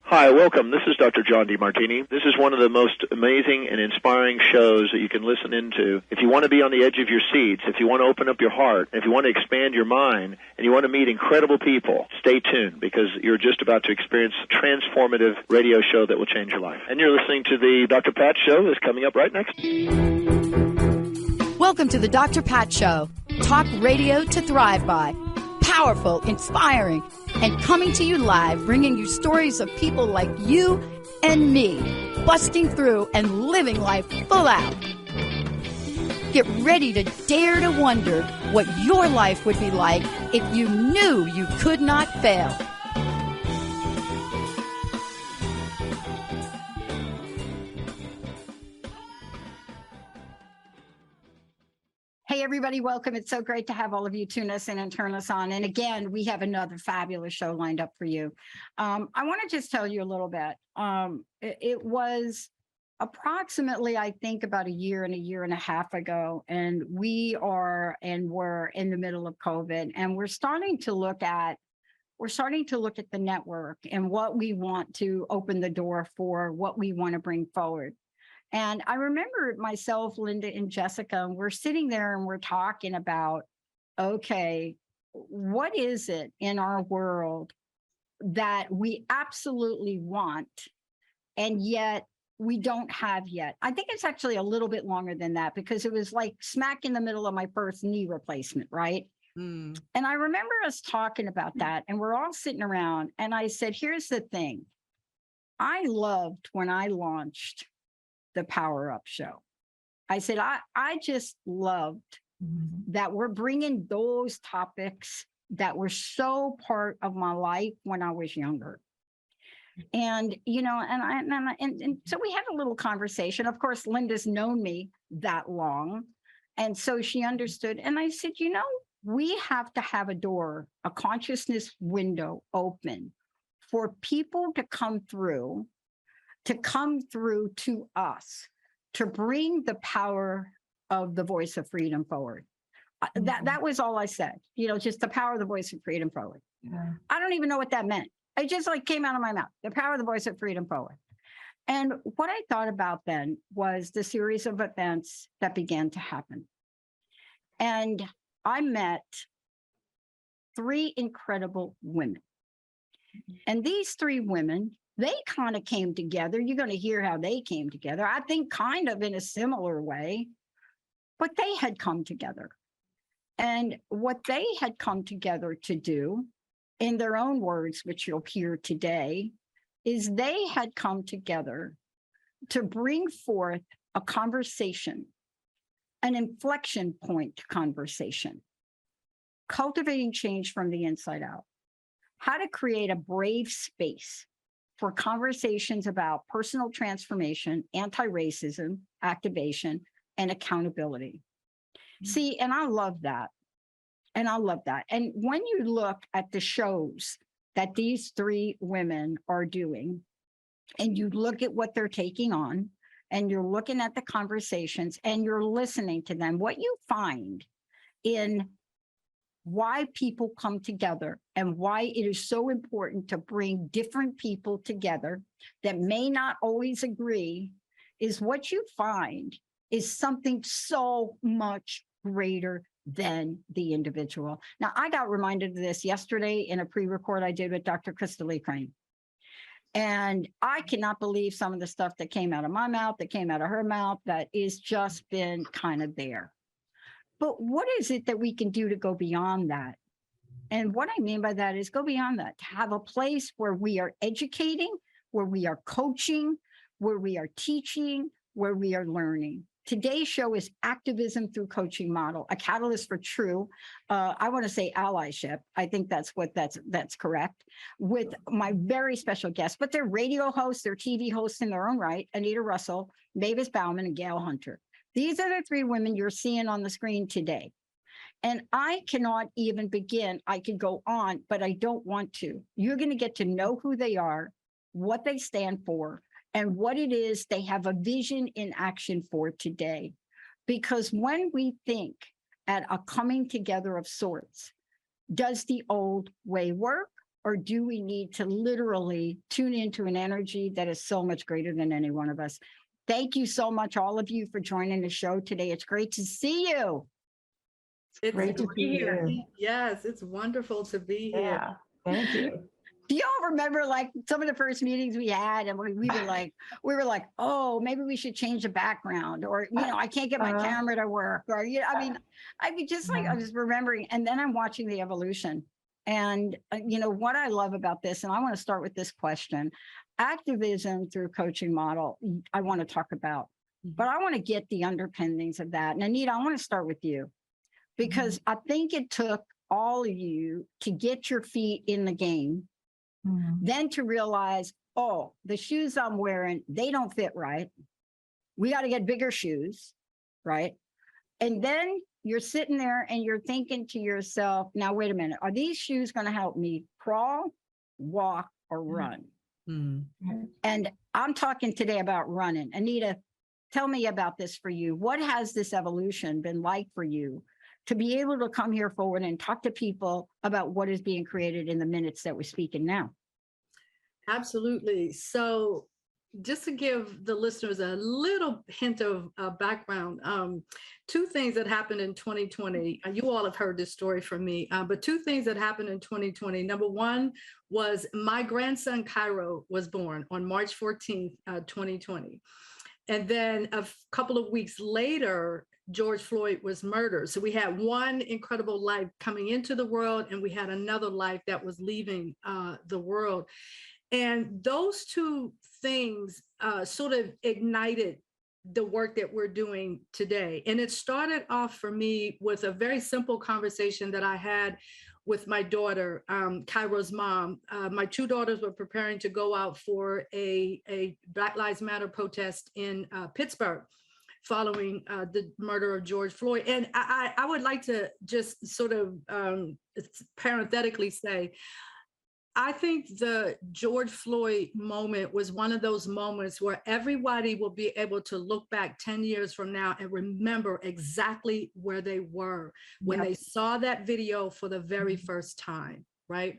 Hi, welcome. This is Dr. John DeMartini. This is one of the most amazing and inspiring shows that you can listen into. If you want to be on the edge of your seats, if you want to open up your heart, if you want to expand your mind, and you want to meet incredible people, stay tuned because you're just about to experience a transformative radio show that will change your life. And you're listening to the Dr. Pat Show that's coming up right next. Welcome to the Dr. Pat Show. Talk radio to thrive by. Powerful, inspiring, and coming to you live, bringing you stories of people like you and me, busting through and living life full out. Get ready to dare to wonder what your life would be like if you knew you could not fail. Hey, everybody, welcome. It's so great to have all of you tune us in and turn us on. And again, we have another fabulous show lined up for you. I want to just tell you a little bit. It was approximately, I think, about a year and a half ago, and we're in the middle of COVID, and we're starting to look at the network and what we want to open the door for, what we want to bring forward. And I remember myself, Linda, and Jessica, and we're sitting there and we're talking about, okay, what is it in our world that we absolutely want, and yet we don't have yet? I think it's actually a little bit longer than that, because it was like smack in the middle of my first knee replacement, right? And I remember us talking about that, and we're all sitting around, and I said, here's the thing. I loved when I launched the Power Up Show. I said, I just loved that we're bringing those topics that were so part of my life when I was younger. And, you know, and so we had a little conversation. Of course, Linda's known me that long. And so she understood. And I said, you know, we have to have a door, a consciousness window open for people to come through to us, to bring the power of the voice of freedom forward. That was all I said, you know, just the power of the voice of freedom forward. Yeah. I don't even know what that meant. It just like came out of my mouth, the power of the voice of freedom forward. And what I thought about then was the series of events that began to happen. And I met 3 incredible women. And these 3 women, they kind of came together. You're going to hear how they came together. I think kind of in a similar way, but they had come together. And what they had come together to do, in their own words, which you'll hear today, is they had come together to bring forth a conversation, an inflection point conversation, cultivating change from the inside out, how to create a brave space for conversations about personal transformation, anti-racism, activation, and accountability. See, and I love that. And And when you look at the shows that these 3 women are doing, and you look at what they're taking on, and you're looking at the conversations, and you're listening to them, what you find in why people come together and why it is so important to bring different people together that may not always agree, is what you find is something so much greater than the individual. Now, I got reminded of this yesterday in a pre-record I did with Dr. Krista Lee Crane. And I cannot believe some of the stuff that came out of my mouth, that came out of her mouth, that is just been kind of there. But what is it that we can do to go beyond that? And what I mean by that is go beyond that, to have a place where we are educating, where we are coaching, where we are teaching, where we are learning. Today's show is Activism Through Coaching Model, a catalyst for true, I want to say allyship. I think that's correct, with my very special guests. But they're radio hosts, they're TV hosts in their own right, Anita Russell, Mavis Bauman, and Gail Hunter. These are the 3 women you're seeing on the screen today. And I cannot even begin. I could go on, but I don't want to. You're going to get to know who they are, what they stand for, and what it is they have a vision in action for today. Because when we think at a coming together of sorts, does the old way work? Or do we need to literally tune into an energy that is so much greater than any one of us? Thank you so much, all of you, for joining the show today. It's great to see you. It's great to be here. Yes, it's wonderful to be here. Yeah, thank you. Do y'all remember like some of the first meetings we had, and we were like, oh, maybe we should change the background, or I can't get my camera to work, or I mean, just like I was remembering, and then I'm watching the evolution. And, what I love about this, and I want to start with this question, activism through coaching model, I want to talk about, but I want to get the underpinnings of that. And Anita, I want to start with you, because I think it took all of you to get your feet in the game, then to realize, oh, the shoes I'm wearing, they don't fit right. We got to get bigger shoes, right? And then you're sitting there and you're thinking to yourself, now, wait a minute, are these shoes going to help me crawl, walk, or run? And I'm talking today about running. Anita, tell me about this for you. What has this evolution been like for you to be able to come here forward and talk to people about what is being created in the minutes that we're speaking now? Absolutely. So just to give the listeners a little hint of background, two things that happened in 2020. You all have heard this story from me, but two things that happened in 2020. Number one was my grandson, Cairo, was born on March 14th, 2020. And then a couple of weeks later, George Floyd was murdered. So we had one incredible life coming into the world, and we had another life that was leaving the world. And those two things sort of ignited the work that we're doing today. And it started off for me with a very simple conversation that I had with my daughter, Cairo's mom. My two daughters were preparing to go out for a Black Lives Matter protest in Pittsburgh following the murder of George Floyd. And I would like to just sort of parenthetically say, I think the George Floyd moment was one of those moments where everybody will be able to look back 10 years from now and remember exactly where they were when they saw that video for the very first time, right?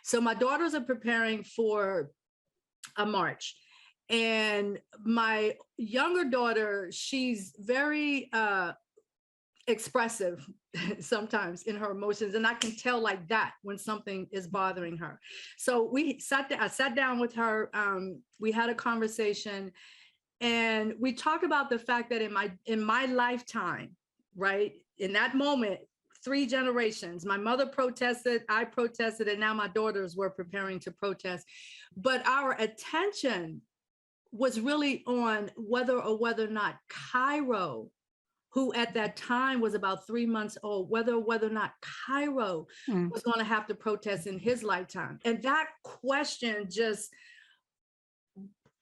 So my daughters are preparing for a march. And my younger daughter, she's very expressive sometimes in her emotions, and I can tell like that when something is bothering her. So I sat down with her, we had a conversation, and we talked about the fact that in my lifetime, right, in that moment, 3 generations, my mother protested, I protested, and now my daughters were preparing to protest. But our attention was really on whether or not Cairo, who at that time was about 3 months old, whether or not Cairo was going to have to protest in his lifetime. And that question just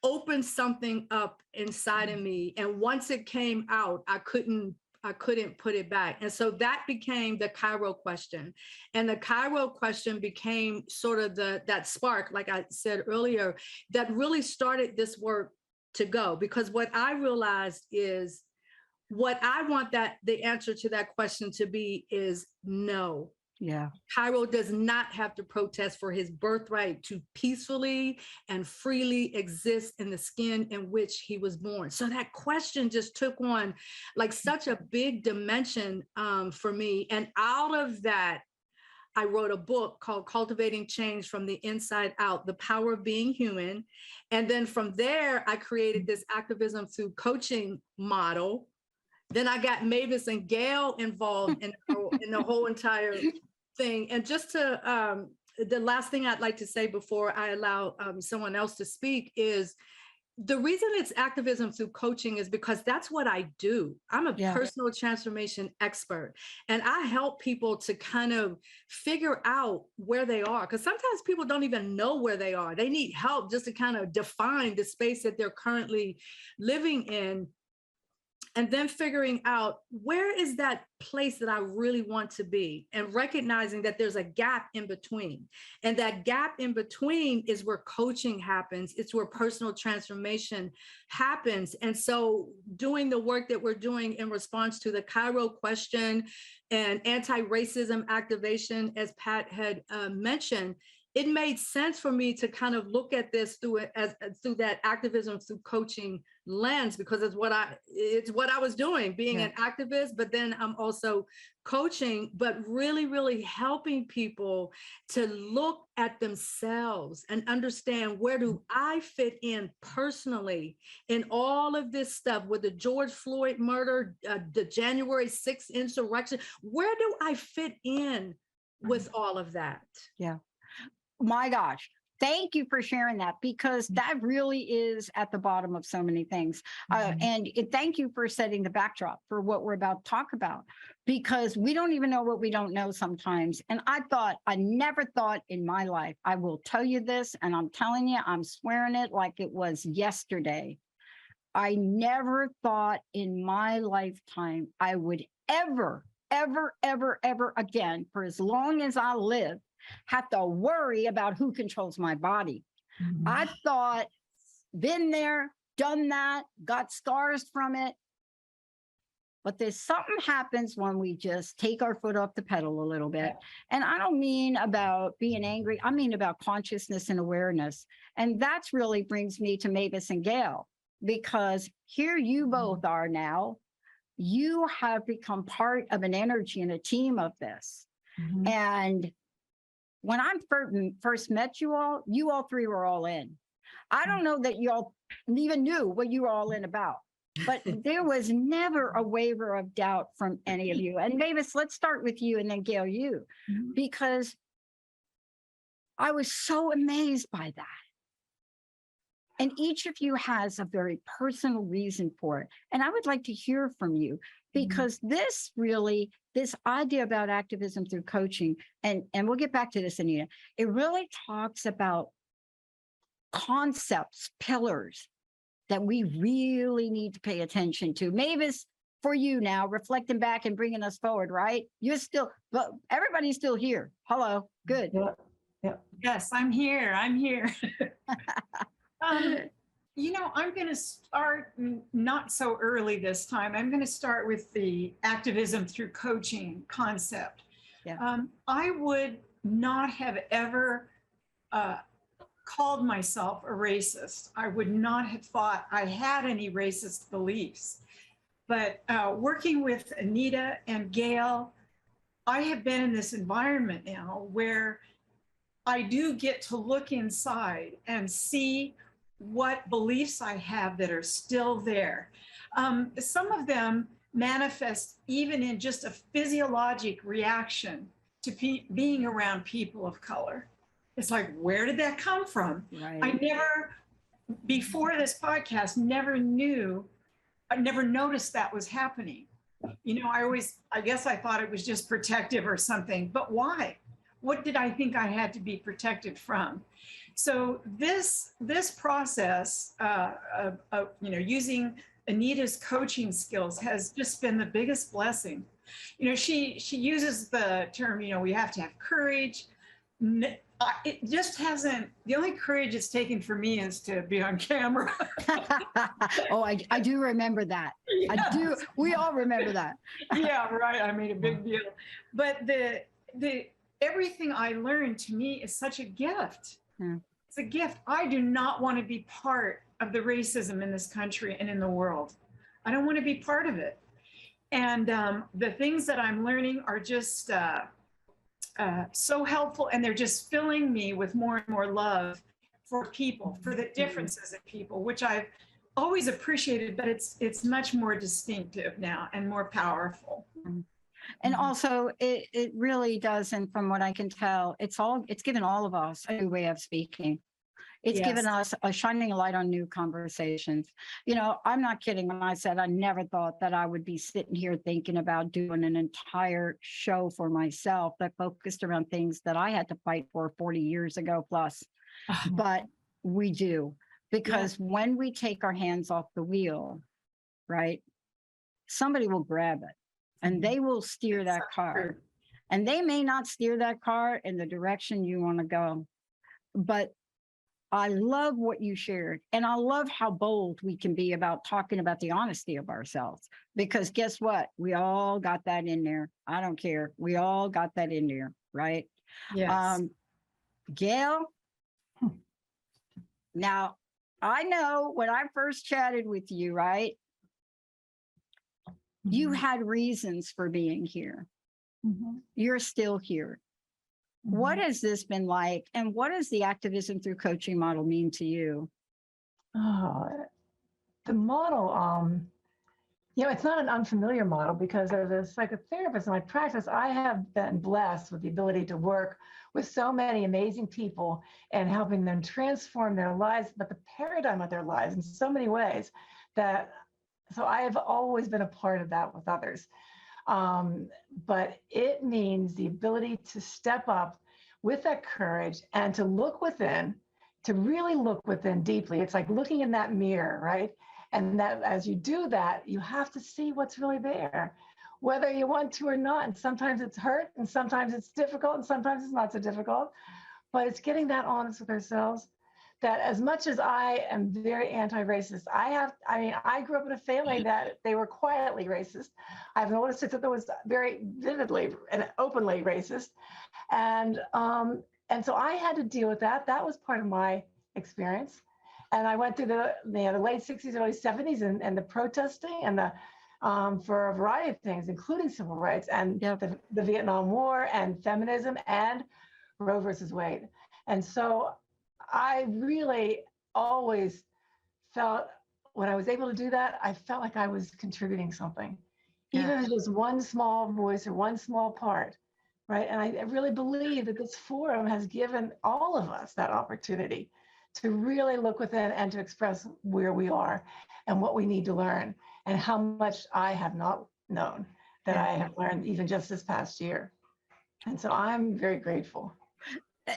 opened something up inside of me. And once it came out, I couldn't put it back. And so that became the Cairo question. And the Cairo question became sort of that spark, like I said earlier, that really started this work to go. Because what I realized is, what I want the answer to that question to be is no. Yeah. Cairo does not have to protest for his birthright to peacefully and freely exist in the skin in which he was born. So that question just took on like such a big dimension for me. And out of that, I wrote a book called Cultivating Change from the Inside Out, The Power of Being Human. And then from there, I created this activism through coaching model. Then I got Mavis and Gail involved in the whole entire thing. And just to, the last thing I'd like to say before I allow someone else to speak is, the reason it's activism through coaching is because that's what I do. I'm a personal transformation expert, and I help people to kind of figure out where they are, because sometimes people don't even know where they are. They need help just to kind of define the space that they're currently living in. and then figuring out where is that place that I really want to be, and recognizing that there's a gap in between. And that gap in between is where coaching happens. It's where personal transformation happens. And so doing the work that we're doing in response to the Cairo question and anti-racism activation, as Pat had mentioned, it made sense for me to kind of look at this through that activism through coaching lens, because it's what I was doing, being an activist, but then I'm also coaching, but really, really helping people to look at themselves and understand, where do I fit in personally in all of this stuff with the George Floyd murder, the January 6th insurrection? Where do I fit in with all of that? Yeah. My gosh, thank you for sharing that, because that really is at the bottom of so many things. And thank you for setting the backdrop for what we're about to talk about, because we don't even know what we don't know sometimes. And I never thought in my life, I will tell you this, and I'm telling you, I'm swearing it like it was yesterday. I never thought in my lifetime I would ever again, for as long as I live, have to worry about who controls my body. I thought, been there, done that, got scars from it. But there's something happens when we just take our foot off the pedal a little bit. And I don't mean about being angry. I mean about consciousness and awareness. And that's really brings me to Mavis and Gail, because here you both are now. You have become part of an energy and a team of this. And when I first met you all three were all in. I don't know that you all even knew what you were all in about, but there was never a waver of doubt from any of you. And Mavis, let's start with you, and then Gail, you, because I was so amazed by that. And each of you has a very personal reason for it. And I would like to hear from you, because this idea about activism through coaching, and we'll get back to this, Anita, it really talks about concepts, pillars that we really need to pay attention to. Mavis, for you now, reflecting back and bringing us forward, right? You're still, but everybody's still here. Hello, good. Yes, I'm here. I'm going to start not so early this time. I'm going to start with the activism through coaching concept. I would not have ever called myself a racist. I would not have thought I had any racist beliefs. But working with Anita and Gail, I have been in this environment now where I do get to look inside and see what beliefs I have that are still there. Some of them manifest even in just a physiologic reaction to being around people of color. It's like, where did that come from? Right. I never, before this podcast, I never noticed that was happening. You know, I guess I thought it was just protective or something, but why? What did I think I had to be protected from? So this process of using Anita's coaching skills has just been the biggest blessing. You know, she uses the term, we have to have courage. It just hasn't, the only courage it's taken for me is to be on camera. Oh, I do remember that. Yes. I do. We all remember that. Yeah, right. I made a big deal. But the everything I learned, to me, is such a gift. It's a gift. I do not want to be part of the racism in this country and in the world. I don't want to be part of it. And the things that I'm learning are just so helpful, and they're just filling me with more and more love for people, for the differences in people, which I've always appreciated, but it's much more distinctive now and more powerful. And also it really does, and from what I can tell, it's given all of us a new way of speaking. It's given us a shining light on new conversations. I'm not kidding when I said I never thought that I would be sitting here thinking about doing an entire show for myself that focused around things that I had to fight for 40 years ago plus. But we do, because when we take our hands off the wheel, right, somebody will grab it and they will steer that car. And they may not steer that car in the direction you want to go. But I love what you shared. And I love how bold we can be about talking about the honesty of ourselves. Because guess what? We all got that in there. I don't care. We all got that in there, right? Yes. Gail, now I know when I first chatted with you, right? You had reasons for being here. You're still here. What has this been like? And what does the Activism Through Coaching model mean to you? Oh, the model, it's not an unfamiliar model because as a psychotherapist in my practice, I have been blessed with the ability to work with so many amazing people and helping them transform their lives, but the paradigm of their lives in so many ways so I have always been a part of that with others. But it means the ability to step up with that courage and to look within, to really look within deeply. It's like looking in that mirror, right? And that as you do that, you have to see what's really there, whether you want to or not. And sometimes it's hurt, and sometimes it's difficult, and sometimes it's not so difficult. But it's getting that honest with ourselves. That as much as I am very anti-racist, I grew up in a family that they were quietly racist. I have an older sister that was very vividly and openly racist. And so I had to deal with that. That was part of my experience. And I went through the late 60s, early 70s and the protesting and for a variety of things, including civil rights and the Vietnam War and feminism and Roe versus Wade. And so I really always felt when I was able to do that, I felt like I was contributing something, even if it was one small voice or one small part, right? And I really believe that this forum has given all of us that opportunity to really look within and to express where we are and what we need to learn and how much I have not known that I have learned even just this past year. And so I'm very grateful.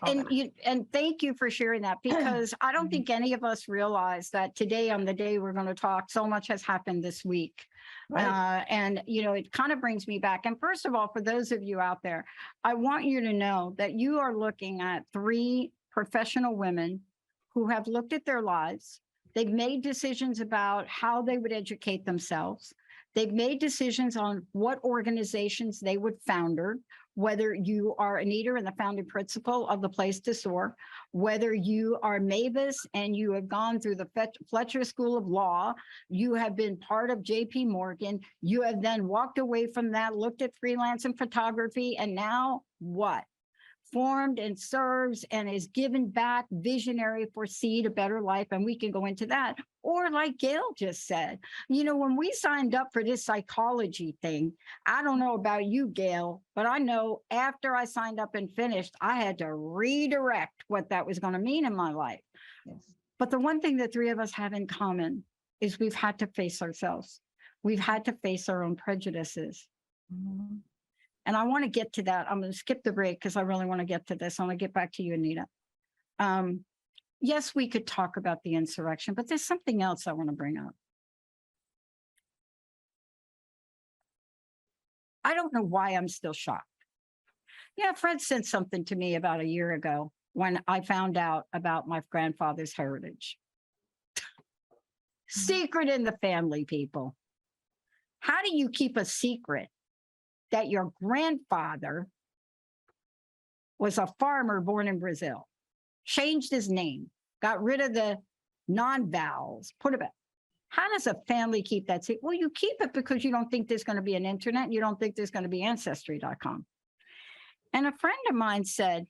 And thank you for sharing that, because I don't think any of us realize that today on the day we're going to talk, so much has happened this week. Right. And, it kind of brings me back. And first of all, for those of you out there, I want you to know that you are looking at 3 professional women who have looked at their lives. They've made decisions about how they would educate themselves. They've made decisions on what organizations they would founder, whether you are Anita and the founding principal of the Place to Soar, whether you are Mavis and you have gone through the Fletcher School of Law, you have been part of JP Morgan, you have then walked away from that, looked at freelance and photography, and now what? Formed and serves and is given back, visionary, foresee a better life. And we can go into that. Or like Gail just said, when we signed up for this psychology thing, I don't know about you, Gail, but I know after I signed up and finished, I had to redirect what that was going to mean in my life. Yes. But the one thing the 3 of us have in common is we've had to face ourselves. We've had to face our own prejudices. Mm-hmm. And I want to get to that. I'm going to skip the break because I really want to get to this. I want to get back to you, Anita. Yes, we could talk about the insurrection, but there's something else I want to bring up. I don't know why I'm still shocked. Fred sent something to me about a year ago when I found out about my grandfather's heritage. Secret in the family, people. How do you keep a secret that your grandfather was a farmer born in Brazil, changed his name, got rid of the non-vowels, put it back? How does a family keep that secret? Well, you keep it because you don't think there's going to be an internet. You don't think there's going to be Ancestry.com. And a friend of mine said,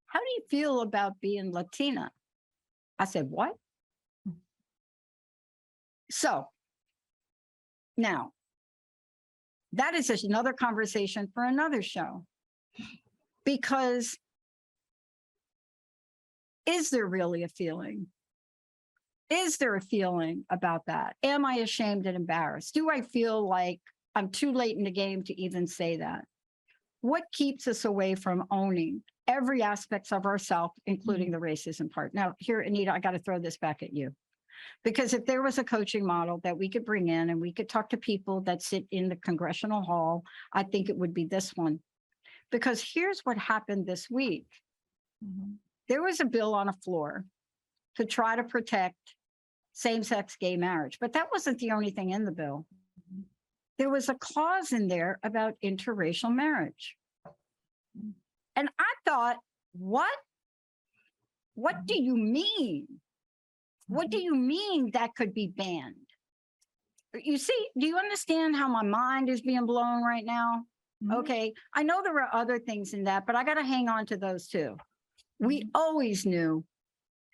how do you feel about being Latina? I said, what? So now, that is another conversation for another show. Because is there really a feeling? Is there a feeling about that? Am I ashamed and embarrassed? Do I feel like I'm too late in the game to even say that? What keeps us away from owning every aspect of ourselves, including the racism part? Now, here, Anita, I got to throw this back at you. Because if there was a coaching model that we could bring in and we could talk to people that sit in the congressional hall, I think it would be this one. Because here's what happened this week. There was a bill on the floor to try to protect same-sex gay marriage, but that wasn't the only thing in the bill. There was a clause in there about interracial marriage. And I thought, what? What do you mean? What do you mean that could be banned? You see, do you understand how my mind is being blown right now? Okay, I know there are other things in that, but I got to hang on to those too. We always knew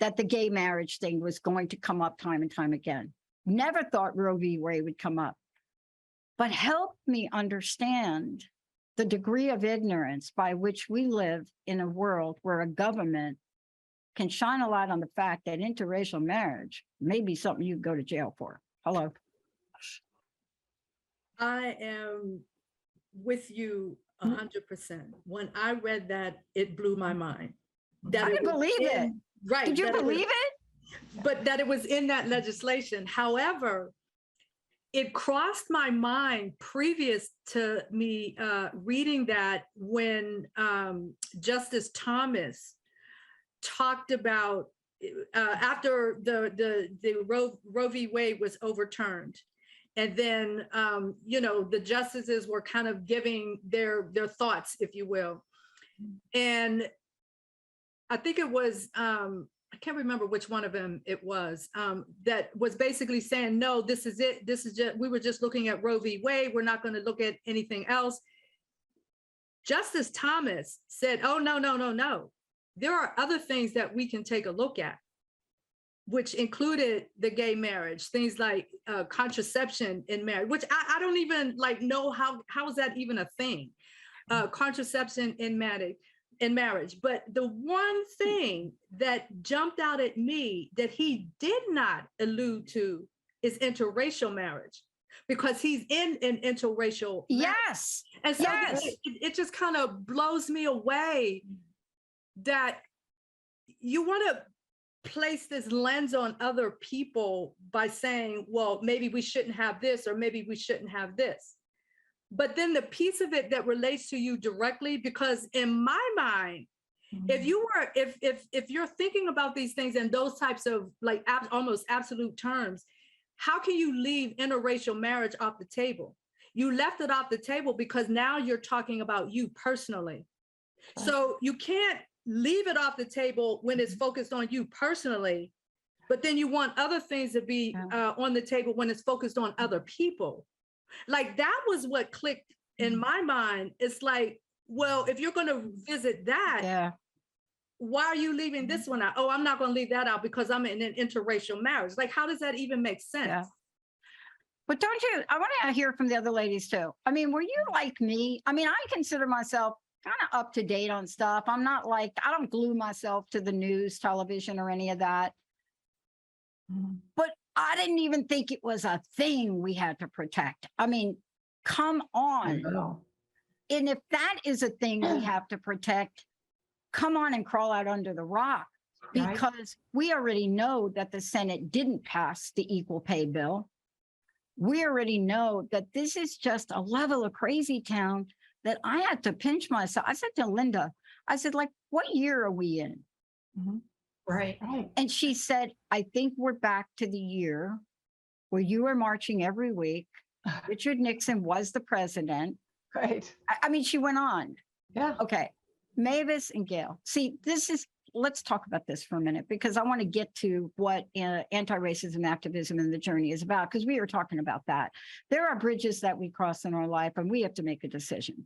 that the gay marriage thing was going to come up time and time again. Never thought Roe v. Wade would come up. But help me understand the degree of ignorance by which we live in a world where a government can shine a light on the fact that interracial marriage may be something you go to jail for. Hello. I am with you 100%. When I read that, it blew my mind. I didn't believe it. Right. Did you believe it? But that it was in that legislation. However, it crossed my mind previous to me reading that when Justice Thomas talked about after the Roe v. Wade was overturned. And then, the justices were kind of giving their thoughts, if you will. And I think it was, I can't remember which one of them it was, that was basically saying, no, this is it. This is just, we were just looking at Roe v. Wade. We're not going to look at anything else. Justice Thomas said, oh, no. There are other things that we can take a look at, which included the gay marriage, things like contraception in marriage, which I don't even know how is that even a thing? Contraception in marriage. But the one thing that jumped out at me that he did not allude to is interracial marriage, because he's in an interracial marriage. Yes. And so it just kind of blows me away that you want to place this lens on other people by saying, well, maybe we shouldn't have this, or maybe we shouldn't have this. But then the piece of it that relates to you directly, because in my mind, if you're thinking about these things in those types of almost absolute terms, how can you leave interracial marriage off the table? You left it off the table because now you're talking about you personally. So you can't leave it off the table when it's focused on you personally, but then you want other things to be on the table when it's focused on other people. Like, that was what clicked in my mind. It's like, well, if you're going to visit that, why are you leaving this one out? Oh, I'm not going to leave that out because I'm in an interracial marriage. Like, how does that even make sense? Yeah. But I want to hear from the other ladies too. I mean, were you like me? I mean, I consider myself kind of up to date on stuff. I'm not I don't glue myself to the news, television, or any of that. But I didn't even think it was a thing we had to protect. I mean, come on. And if that is a thing we have to protect, come on and crawl out under the rock, because we already know that the Senate didn't pass the equal pay bill. We already know that this is just a level of crazy town that I had to pinch myself. I said to Linda, I said, what year are we in? Right. And she said, I think we're back to the year where you were marching every week. Richard Nixon was the president. Right. I mean, she went on. Yeah. Okay. Mavis and Gail. See, let's talk about this for a minute, because I want to get to what anti-racism activism and the journey is about, because we are talking about that. There are bridges that we cross in our life, and we have to make a decision.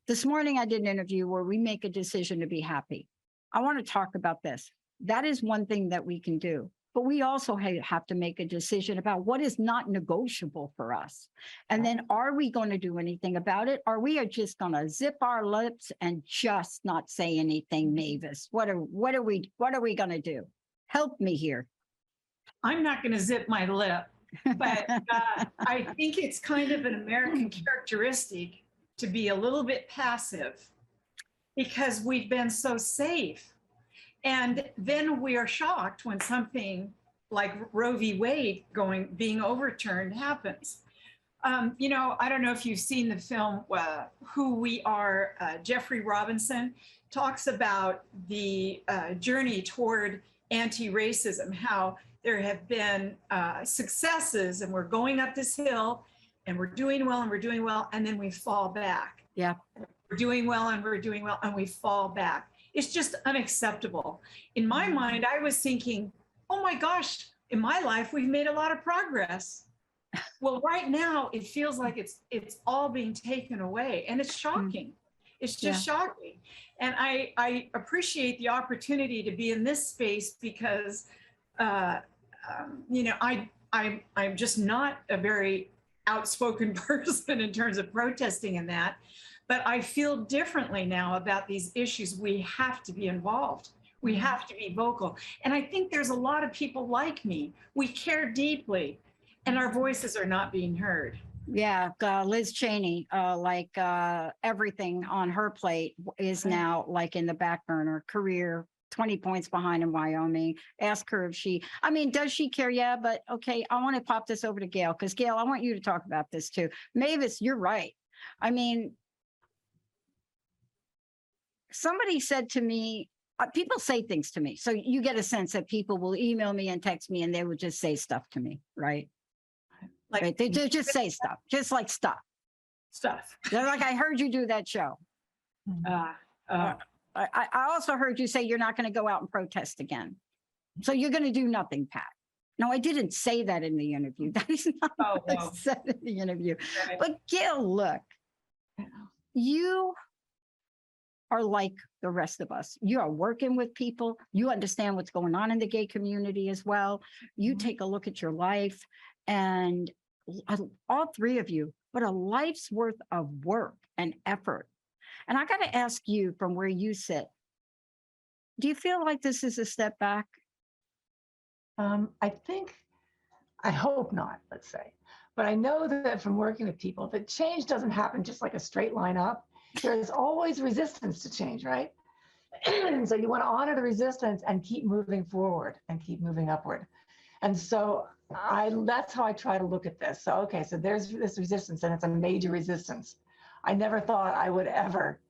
This morning, I did an interview where we make a decision to be happy. I want to talk about this. That is one thing that we can do. But we also have to make a decision about what is not negotiable for us. And then, are we going to do anything about it? Or we are just going to zip our lips and just not say anything, Mavis? What are we going to do? Help me here. I'm not going to zip my lip, but I think it's kind of an American characteristic to be a little bit passive, because we've been so safe. And then we are shocked when something like Roe v. Wade being overturned happens. I don't know if you've seen the film Who We Are. Jeffrey Robinson talks about the journey toward anti-racism, how there have been successes, and we're going up this hill, and we're doing well, and then we fall back. Yeah. We're doing well, and we fall back. It's just unacceptable. In my mind, I was thinking, oh my gosh, in my life, we've made a lot of progress. Well, right now, it feels like it's all being taken away, and it's shocking. It's just shocking. And I appreciate the opportunity to be in this space because, I'm just not a very outspoken person in terms of protesting and that, but I feel differently now about these issues. We have to be involved. We have to be vocal. And I think there's a lot of people like me. We care deeply, and our voices are not being heard. Yeah, Liz Cheney, everything on her plate is now like in the back burner. Career, 20 points behind in Wyoming. Ask her if does she care? Yeah, but okay, I want to pop this over to Gail, because Gail, I want you to talk about this too. Mavis, you're right. Somebody said to me, people say things to me. So you get a sense that people will email me and text me and they would just say stuff to me, right? Like they just say stuff, just like stuff. They're like, I heard you do that show. I also heard you say you're not going to go out and protest again. So you're going to do nothing, Pat. No, I didn't say that in the interview. That is not what I said in the interview. Right. But Gail, look, you are like the rest of us. You are working with people. You understand what's going on in the gay community as well. You take a look at your life, and all three of you, but a life's worth of work and effort. And I got to ask you, from where you sit, do you feel like this is a step back? I hope not, let's say. But I know that from working with people, that change doesn't happen just like a straight line up. There's always resistance to change, right? So you want to honor the resistance and keep moving forward and keep moving upward. And so that's how I try to look at this. So, okay, so there's this resistance, and it's a major resistance. I never thought I would ever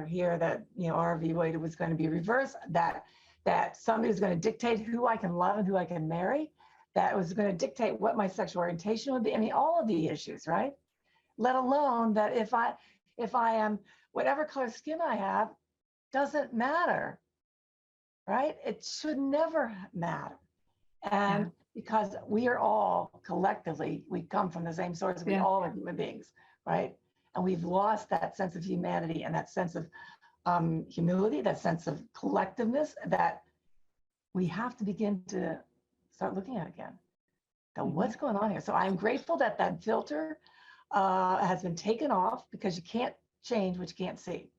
hear that, Roe v. Wade was going to be reversed, that somebody was going to dictate who I can love and who I can marry, that was going to dictate what my sexual orientation would be. All of the issues, right? Let alone that if I am whatever color skin I have, doesn't matter, right? It should never matter. And because we are all collectively, we come from the same source, we all are human beings, right? And we've lost that sense of humanity and that sense of humility, that sense of collectiveness that we have to begin to start looking at again. So what's going on here? So I'm grateful that filter has been taken off, because you can't change what you can't see,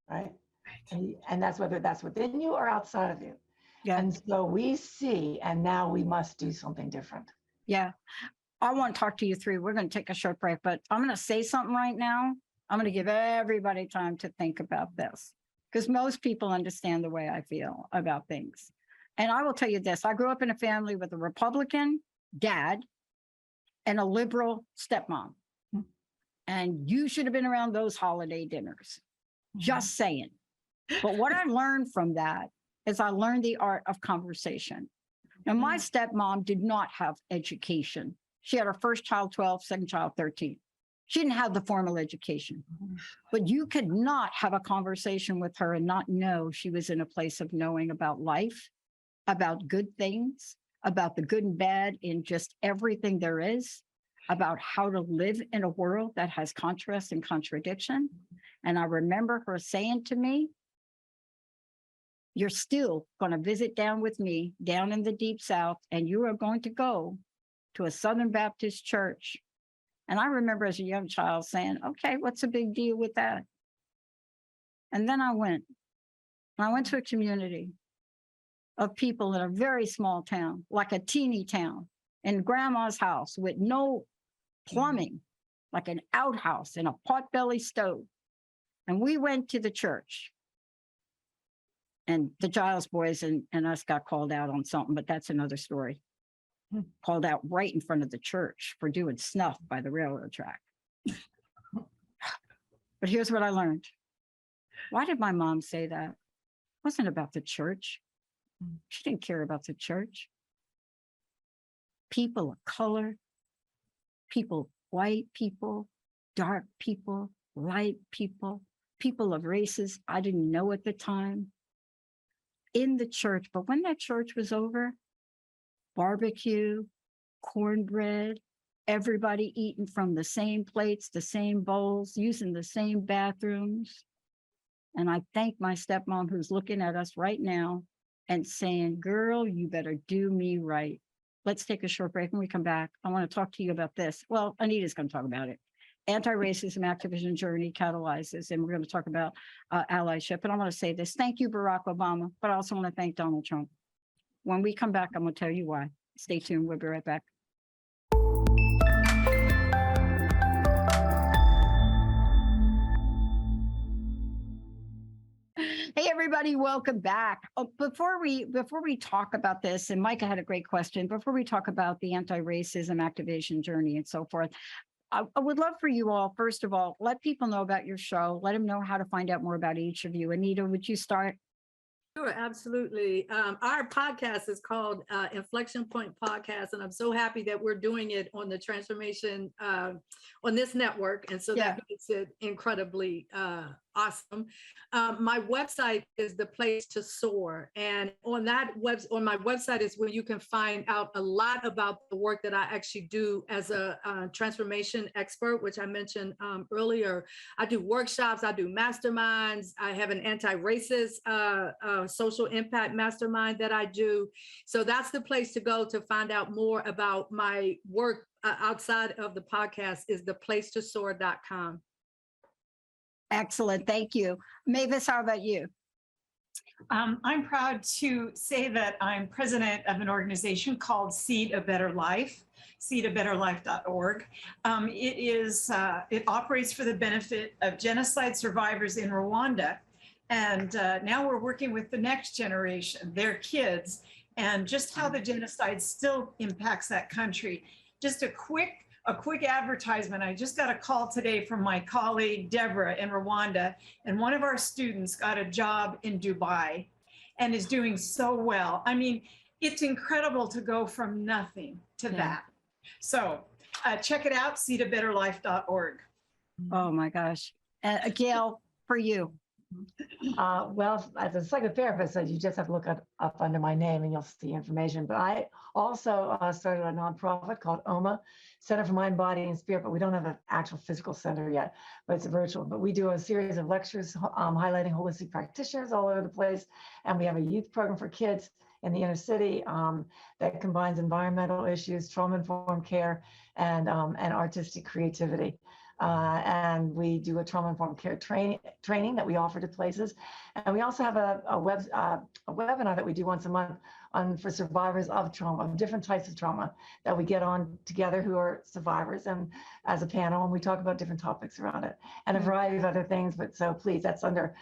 right? And that's whether that's within you or outside of you. Yeah. And so we see, and now we must do something different. Yeah. I want to talk to you three. We're going to take a short break, but I'm going to say something right now. I'm going to give everybody time to think about this, because most people understand the way I feel about things. And I will tell you this. I grew up in a family with a Republican dad and a liberal stepmom. And you should have been around those holiday dinners. Just saying. But what I learned from that is I learned the art of conversation. Now, my stepmom did not have education. She had her first child 12, second child 13. She didn't have the formal education. But you could not have a conversation with her and not know she was in a place of knowing about life, about good things, about the good and bad in just everything there is, about how to live in a world that has contrast and contradiction. And I remember her saying to me, you're still going to visit down with me down in the deep South, and you are going to go to a Southern Baptist church. And I remember as a young child saying, okay, what's the big deal with that? And then I went to a community of people in a very small town, like a teeny town, in grandma's house with no plumbing, like an outhouse and a potbelly stove. And we went to the church. And the Giles boys and us got called out on something, but that's another story. Called out right in front of the church for doing snuff by the railroad track. But here's what I learned. Why did my mom say that? It wasn't about the church. She didn't care about the church. People of color, people, white people, dark people, light people, people of races I didn't know at the time, in the church. But when that church was over, barbecue, cornbread, everybody eating from the same plates, the same bowls, using the same bathrooms. And I thank my stepmom who's looking at us right now and saying, girl, you better do me right. Let's take a short break. When we come back, I want to talk to you about this. Well, Anita's going to talk about it. Anti-racism activism journey catalyzes, and we're going to talk about allyship. And I want to say this. Thank you, Barack Obama, but I also want to thank Donald Trump. When we come back, I'm going to tell you why. Stay tuned. We'll be right back. Hey, everybody, welcome back. Before we talk about this, and Micah had a great question, before we talk about the anti-racism activation journey and so forth, I would love for you all, first of all, let people know about your show. Let them know how to find out more about each of you. Anita, would you start? Sure, absolutely. Our podcast is called InflexionPoint Podcast, and I'm so happy that we're doing it on the transformation on this network, and so that makes it incredibly awesome. My website is the place to soar, and on my website is where you can find out a lot about the work that I actually do as a transformation expert, which I mentioned earlier. I do workshops, I do masterminds, I have an anti-racist social impact mastermind that I do. So that's the place to go to find out more about my work outside of the podcast, is theplacetosoar.com. Excellent. Thank you. Mavis, how about you? I'm proud to say that I'm president of an organization called Seed a Better Life, seedabetterlife.org. It operates for the benefit of genocide survivors in Rwanda. And now we're working with the next generation, their kids, and just how the genocide still impacts that country. Just a quick advertisement. I just got a call today from my colleague, Deborah, in Rwanda, and one of our students got a job in Dubai and is doing so well. I mean, it's incredible to go from nothing to that. So check it out, seedabetterlife.org. Oh my gosh. Gail, for you. Well, as a psychotherapist, you just have to look up under my name and you'll see information. But I also started a nonprofit called OMA, Center for Mind, Body, and Spirit, but we don't have an actual physical center yet, but it's virtual. But we do a series of lectures highlighting holistic practitioners all over the place. And we have a youth program for kids in the inner city that combines environmental issues, trauma-informed care, and artistic creativity. And we do a trauma-informed care training that we offer to places. And we also have a webinar that we do once a month for survivors of trauma, of different types of trauma, that we get on together who are survivors and as a panel, and we talk about different topics around it and a variety of other things. But so please, that's under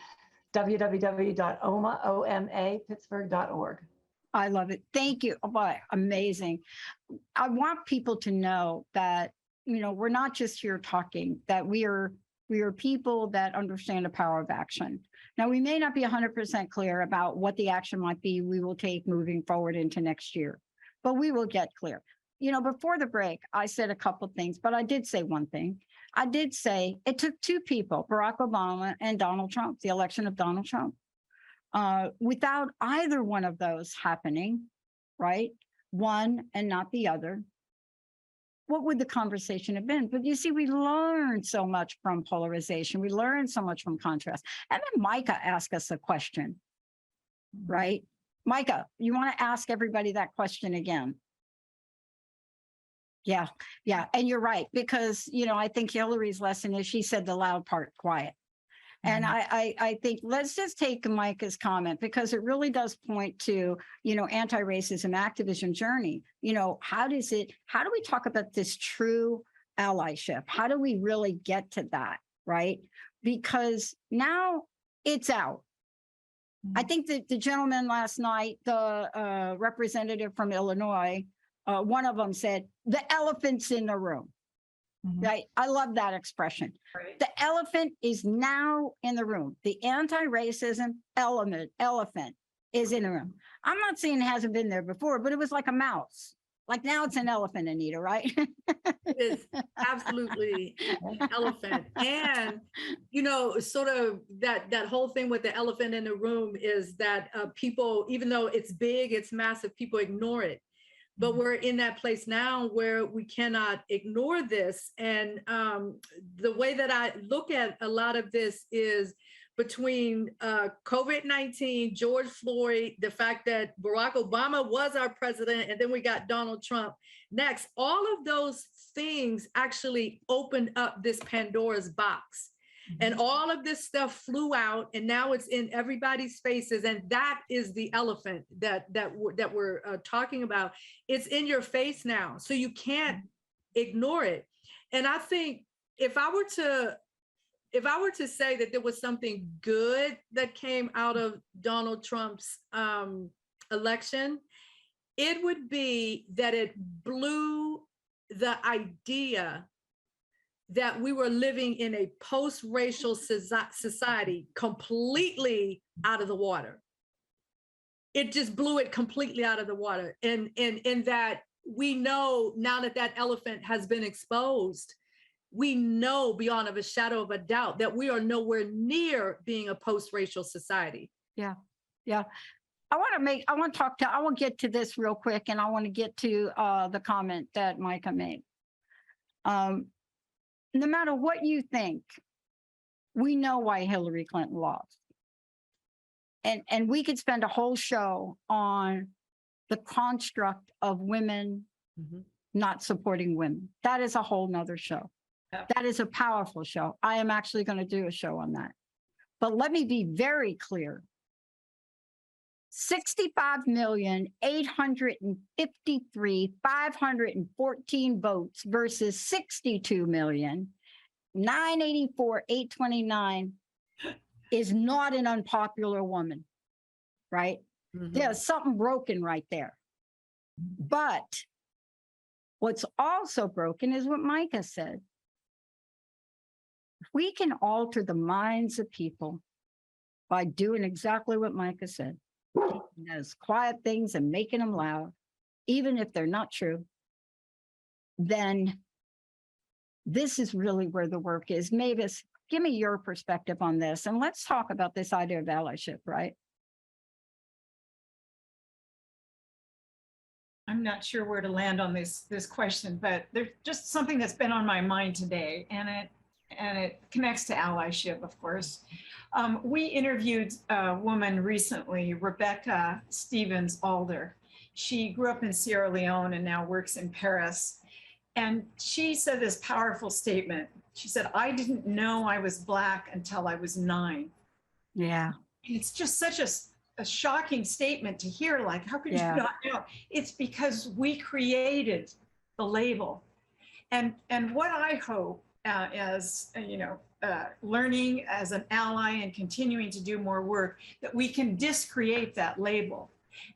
www.oma.pittsburgh.org. I love it. Thank you. Oh, boy, amazing. I want people to know that, we're not just here talking, that we are people that understand the power of action. Now, we may not be 100% clear about what the action might be we will take moving forward into next year, but we will get clear. Before the break, I said a couple of things, but I did say one thing. I did say it took two people, Barack Obama and Donald Trump, the election of Donald Trump. Without either one of those happening, right? One and not the other, what would the conversation have been? But you see, we learned so much from polarization. We learned so much from contrast. And then Micah asked us a question, right? Micah, you want to ask everybody that question again? Yeah. And you're right, because, I think Hillary's lesson is she said the loud part quiet. And I think let's just take Micah's comment, because it really does point to, anti-racism activism journey. How do we talk about this true allyship? How do we really get to that, right? Because now it's out. I think that the gentleman last night, the representative from Illinois, one of them said, the elephant's in the room. Right? I love that expression. Right. The elephant is now in the room. The anti-racism elephant is in the room. I'm not saying it hasn't been there before, but it was like a mouse. Like now it's an elephant, Anita, right? It's absolutely an elephant. And, you know, sort of that whole thing with the elephant in the room is that people, even though it's big, it's massive, people ignore it. But we're in that place now where we cannot ignore this. And the way that I look at a lot of this is between COVID-19, George Floyd, the fact that Barack Obama was our president, and then we got Donald Trump next. All of those things actually opened up this Pandora's box. And all of this stuff flew out, and now it's in everybody's faces. And that is the elephant that we're talking about. It's in your face now, so you can't ignore it. And I think if I were to say that there was something good that came out of Donald Trump's election, it would be that it blew the idea that we were living in a post-racial society completely out of the water. It just blew it completely out of the water. And that we know now that that elephant has been exposed, we know beyond of a shadow of a doubt that we are nowhere near being a post-racial society. Yeah. I want to get to this real quick, and I want to get to the comment that Micah made. No matter what you think, we know why Hillary Clinton lost. And we could spend a whole show on the construct of women not supporting women. That is a whole nother show. Yeah. That is a powerful show. I am actually going to do a show on that. But let me be very clear. 65,853,514 votes versus 62,984,829 is not an unpopular woman, right? There's something broken right there. But what's also broken is what Micah said. We can alter the minds of people by doing exactly what Micah said. Taking those quiet things and making them loud, even if they're not true, then this is really where the work is. Mavis, give me your perspective on this, and let's talk about this idea of allyship, right? I'm not sure where to land on this question, but there's just something that's been on my mind today, and it connects to allyship, of course. We interviewed a woman recently, Rebecca Stevens Alder. She grew up in Sierra Leone and now works in Paris. And she said this powerful statement. She said, I didn't know I was Black until I was 9. Yeah. And it's just such a shocking statement to hear. Like, how could you not know? It's because we created the label. And what I hope as, learning as an ally and continuing to do more work, that we can discreate that label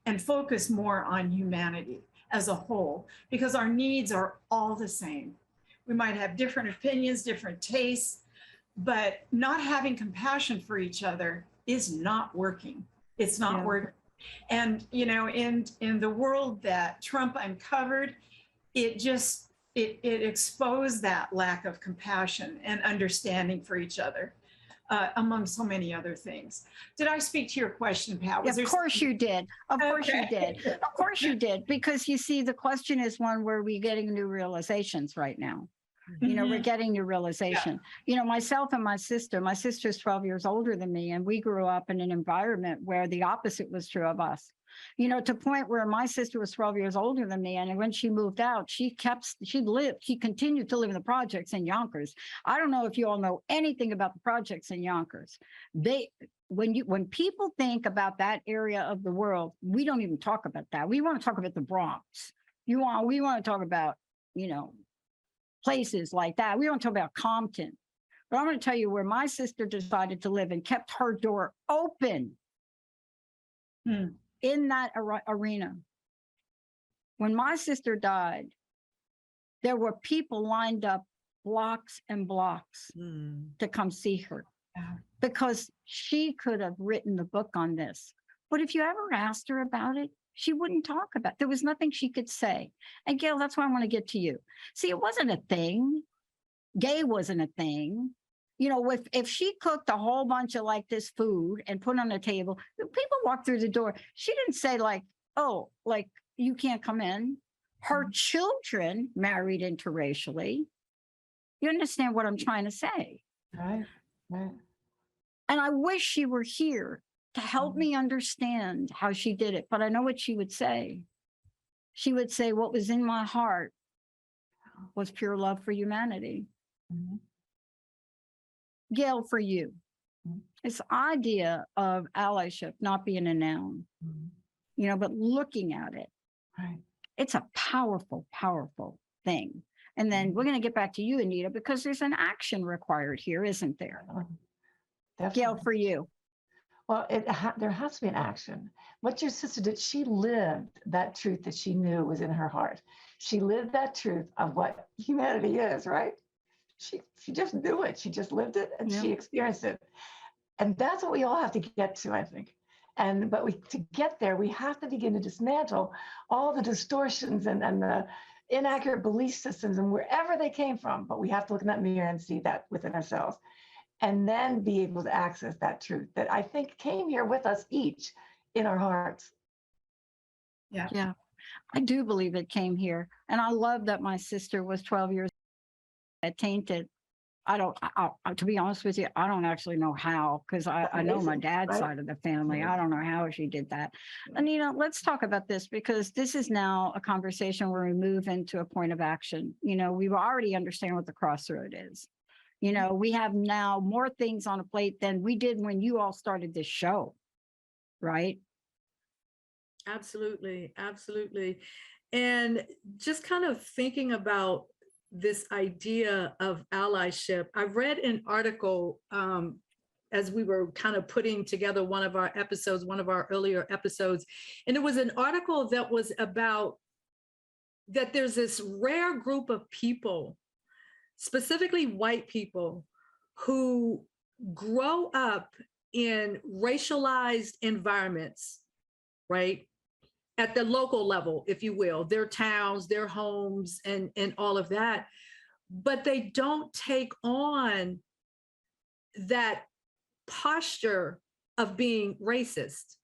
and focus more on humanity as a whole, because our needs are all the same. We might have different opinions, different tastes, but not having compassion for each other is not working. It's not working. And, in the world that Trump uncovered, it exposed that lack of compassion and understanding for each other, among so many other things. Did I speak to your question, Pat? Of course you did. Of course you did. Of course you did. Because you see, the question is one where we're getting new realizations right now. We're getting new realization. Myself and my sister's 12 years older than me, and we grew up in an environment where the opposite was true of us. To the point where my sister was 12 years older than me, and when she moved out, she continued to live in the projects in Yonkers. I don't know if you all know anything about the projects in Yonkers. When people think about that area of the world, we don't even talk about that. We want to talk about the Bronx. We want to talk about, places like that. We don't talk about Compton. But I'm going to tell you where my sister decided to live and kept her door open in that arena. When my sister died, there were people lined up blocks and blocks to come see her because she could have written the book on this. But if you ever asked her about it, she wouldn't talk about it. There was nothing she could say. And Gail, that's why I want to get to you. See, it wasn't a thing. Gay wasn't a thing. You know, if she cooked a whole bunch of like this food and put on the table, people walked through the door. She didn't say like, oh, like you can't come in. Her children married interracially. You understand what I'm trying to say? Right. And I wish she were here to help me understand how she did it. But I know what she would say. She would say, what was in my heart was pure love for humanity. Gail, for you, this idea of allyship not being a noun, you know, but looking at it, it's a powerful, powerful thing. And then we're going to get back to you, Anita, because there's an action required here, isn't there? Definitely. Gail, for you. Well, there has to be an action. What your sister did, she lived that truth that she knew was in her heart. She lived that truth of what humanity is, right? She just knew it. She just lived it and she experienced it. And that's what we all have to get to, I think. But to get there, we have to begin to dismantle all the distortions and the inaccurate belief systems and wherever they came from. But we have to look in that mirror and see that within ourselves. And then be able to access that truth that I think came here with us each in our hearts. Yeah, I do believe it came here. And I love that my sister was 12 years tainted. To be honest with you, I don't actually know how, because I know my dad's side of the family. I don't know how she did that. Anita, let's talk about this, because this is now a conversation where we move into a point of action. You know, we already understand what the crossroad is. You know, we have now more things on a plate than we did when you all started this show, right? Absolutely. And just kind of thinking about this idea of allyship, I read an article as we were kind of putting together one of our earlier episodes, and it was an article that was about that there's this rare group of people, specifically white people, who grow up in racialized environments, right? At the local level, if you will, their towns, their homes, and all of that. But they don't take on that posture of being racist.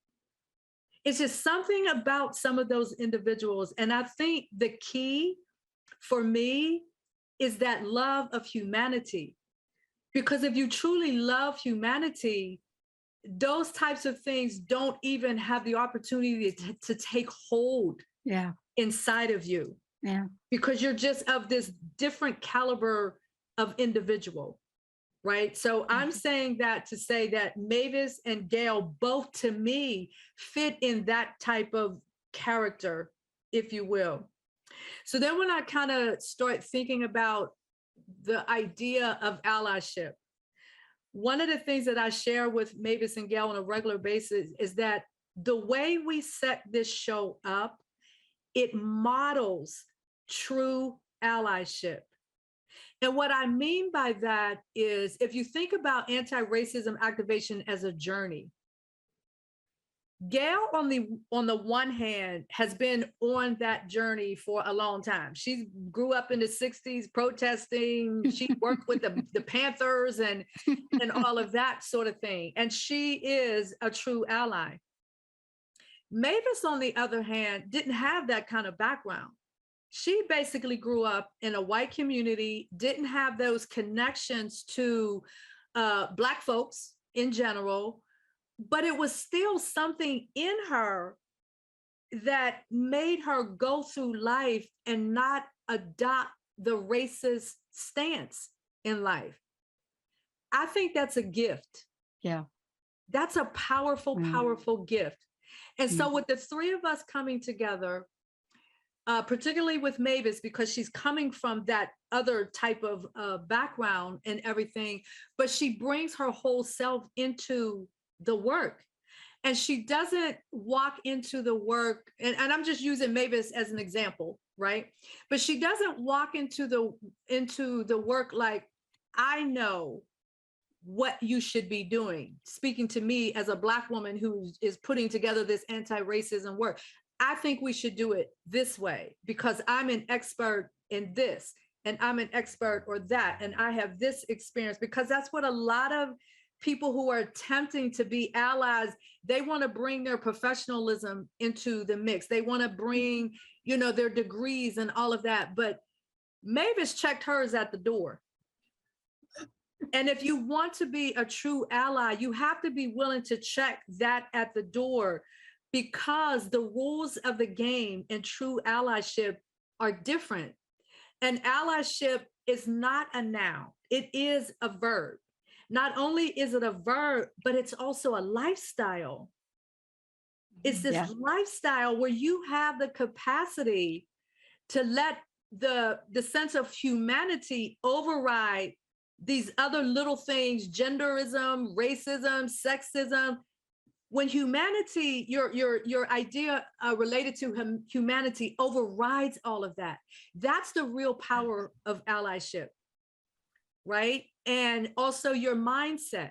It's just something about some of those individuals. And I think the key for me is that love of humanity. Because if you truly love humanity, those types of things don't even have the opportunity to take hold inside of you. Because you're just of this different caliber of individual, right? So I'm saying that to say that Mavis and Gail both, to me, fit in that type of character, if you will. So then when I kind of start thinking about the idea of allyship, one of the things that I share with Mavis and Gail on a regular basis is that the way we set this show up, it models true allyship. And what I mean by that is, if you think about anti-racism activation as a journey, Gail, on the one hand, has been on that journey for a long time. She grew up in the 60s protesting. She worked with the Panthers and all of that sort of thing. And she is a true ally. Mavis, on the other hand, didn't have that kind of background. She basically grew up in a white community, didn't have those connections to Black folks in general, but it was still something in her that made her go through life and not adopt the racist stance in life. I think that's a gift. Yeah. That's a powerful, powerful gift. And so with the three of us coming together, particularly with Mavis, because she's coming from that other type of background and everything, but she brings her whole self into the work. And she doesn't walk into the work, and I'm just using Mavis as an example, right? But she doesn't walk into the work like, I know what you should be doing, speaking to me as a Black woman who is putting together this anti-racism work. I think we should do it this way because I'm an expert in this, and I'm an expert or that, and I have this experience, because that's what a lot of people who are attempting to be allies, they want to bring their professionalism into the mix. They want to bring, their degrees and all of that. But Mavis checked hers at the door. And if you want to be a true ally, you have to be willing to check that at the door, because the rules of the game in true allyship are different. And allyship is not a noun, it is a verb. Not only is it a verb, but it's also a lifestyle. It's this lifestyle where you have the capacity to let the sense of humanity override these other little things, genderism, racism, sexism. When humanity, your idea related to humanity overrides all of that, that's the real power of allyship, right? And also your mindset.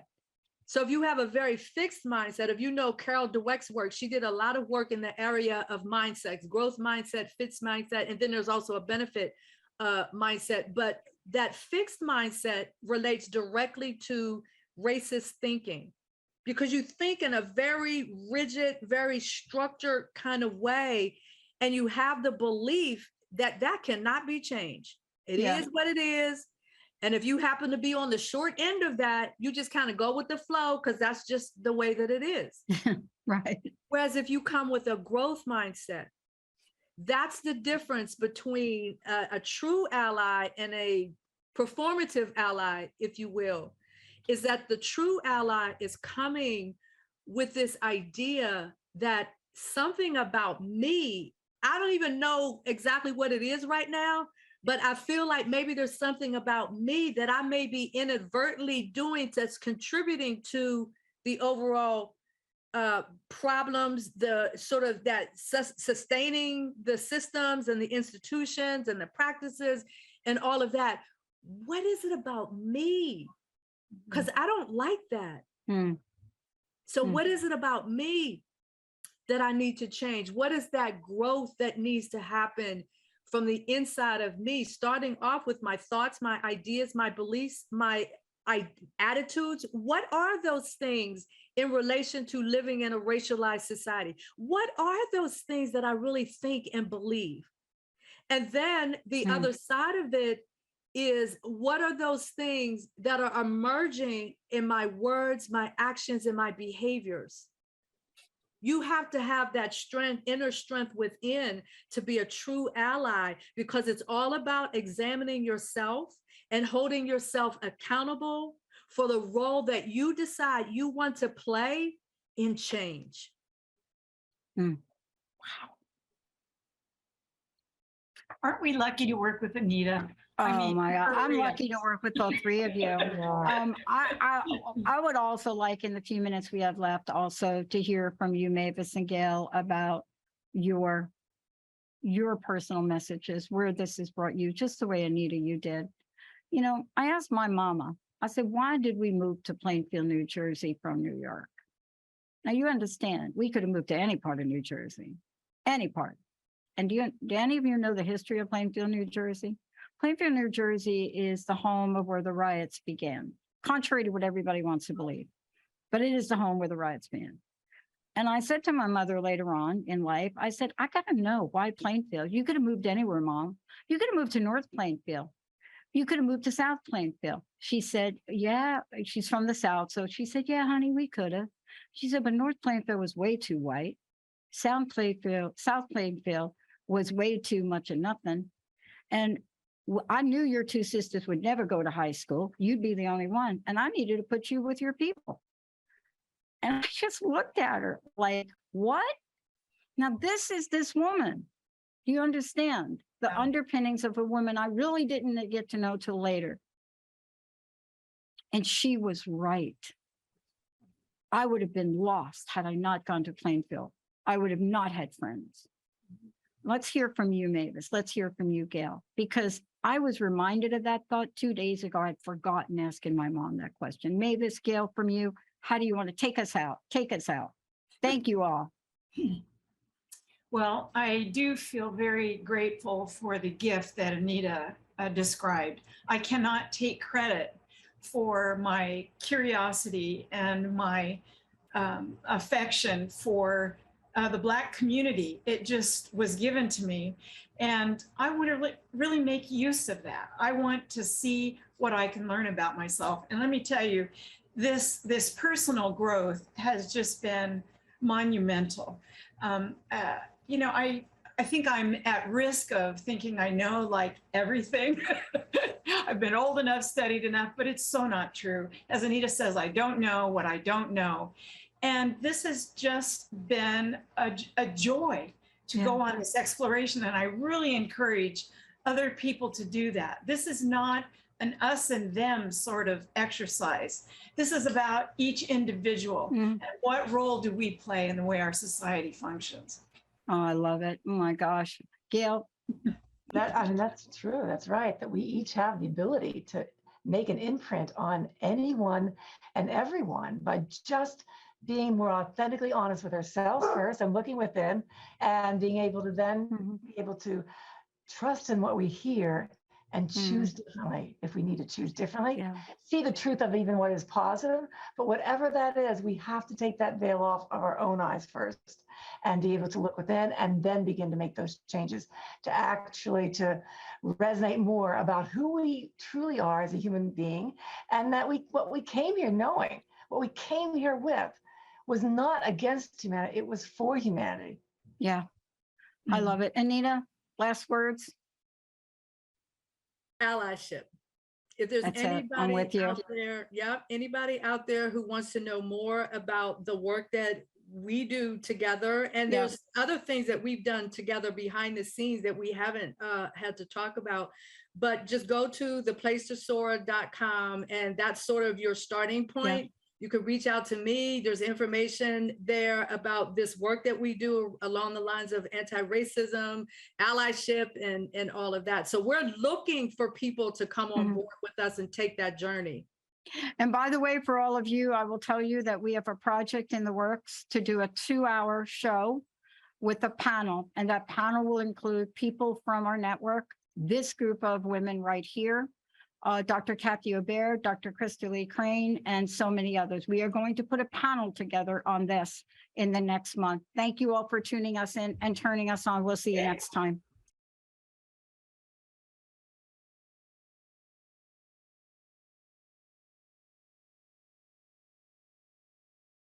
So if you have a very fixed mindset, if you know Carol Dweck's work, she did a lot of work in the area of mindsets, growth mindset, fixed mindset, and then there's also a benefit mindset. But that fixed mindset relates directly to racist thinking, because you think in a very rigid, very structured kind of way, and you have the belief that that cannot be changed. It is what it is. And if you happen to be on the short end of that, you just kind of go with the flow because that's just the way that it is. Right. Whereas if you come with a growth mindset, that's the difference between a true ally and a performative ally, if you will, is that the true ally is coming with this idea that something about me, I don't even know exactly what it is right now, but I feel like maybe there's something about me that I may be inadvertently doing that's contributing to the overall problems, the sort of that sustaining the systems and the institutions and the practices and all of that. What is it about me? Because I don't like that. So what is it about me that I need to change? What is that growth that needs to happen from the inside of me, starting off with my thoughts, my ideas, my beliefs, my attitudes? What are those things in relation to living in a racialized society? What are those things that I really think and believe? And then the other side of it is, what are those things that are emerging in my words, my actions, and my behaviors? You have to have that strength, inner strength within to be a true ally, because it's all about examining yourself and holding yourself accountable for the role that you decide you want to play in change. Wow. Aren't we lucky to work with Anita? Oh my God, I'm lucky to work with all three of you. I would also like, in the few minutes we have left, also to hear from you, Mavis and Gail, about your personal messages, where this has brought you, just the way, Anita, you did. I asked my mama, I said, why did we move to Plainfield, New Jersey from New York? Now you understand, we could have moved to any part of New Jersey, any part. And do any of you know the history of Plainfield, New Jersey? Plainfield, New Jersey is the home of where the riots began, contrary to what everybody wants to believe. But it is the home where the riots began. And I said to my mother later on in life, I said, I got to know why Plainfield. You could have moved anywhere, Mom. You could have moved to North Plainfield. You could have moved to South Plainfield. She said, yeah, she's from the South. So she said, yeah, honey, we could have. She said, but North Plainfield was way too white. South Plainfield was way too much of nothing. And I knew your two sisters would never go to high school. You'd be the only one. And I needed to put you with your people. And I just looked at her like, what? Now, this is this woman. Do you understand the underpinnings of a woman I really didn't get to know till later? And she was right. I would have been lost had I not gone to Plainfield. I would have not had friends. Let's hear from you, Mavis. Let's hear from you, Gail, because I was reminded of that thought 2 days ago. I'd forgotten asking my mom that question. Mavis, Gail, from you, how do you want to take us out? Take us out. Thank you all. Well, I do feel very grateful for the gift that Anita described. I cannot take credit for my curiosity and my affection for the Black community. It just was given to me. And I want to really make use of that. I want to see what I can learn about myself. And let me tell you, this personal growth has just been monumental. You know, I think I'm at risk of thinking I know like everything. I've been old enough, studied enough, but it's so not true. As Anita says, I don't know what I don't know. And this has just been a joy to go on this exploration. And I really encourage other people to do that. This is not an us and them sort of exercise. This is about each individual and what role do we play in the way our society functions. Oh, I love it. Oh my gosh. Gail. That's true. That's right. That we each have the ability to make an imprint on anyone and everyone by just being more authentically honest with ourselves first and looking within, and being able to then be able to trust in what we hear and choose differently if we need to choose differently. See the truth of even what is positive, but whatever that is, we have to take that veil off of our own eyes first and be able to look within and then begin to make those changes to actually to resonate more about who we truly are as a human being, and that what we came here knowing, what we came here with was not against humanity, it was for humanity. Yeah, I love it. Anita, last words? Allyship. If there's anybody out there, anybody out there who wants to know more about the work that we do together, and there's other things that we've done together behind the scenes that we haven't had to talk about, but just go to theplacetosoar.com, and that's sort of your starting point. You could reach out to me. There's information there about this work that we do along the lines of anti-racism, allyship, and all of that. So we're looking for people to come on board with us and take that journey. And by the way, for all of you, I will tell you that we have a project in the works to do a 2-hour show with a panel. And that panel will include people from our network, this group of women right here, Dr. Kathy Aubert, Dr. Krista Lee Crane, and so many others. We are going to put a panel together on this in the next month. Thank you all for tuning us in and turning us on. We'll see you next time.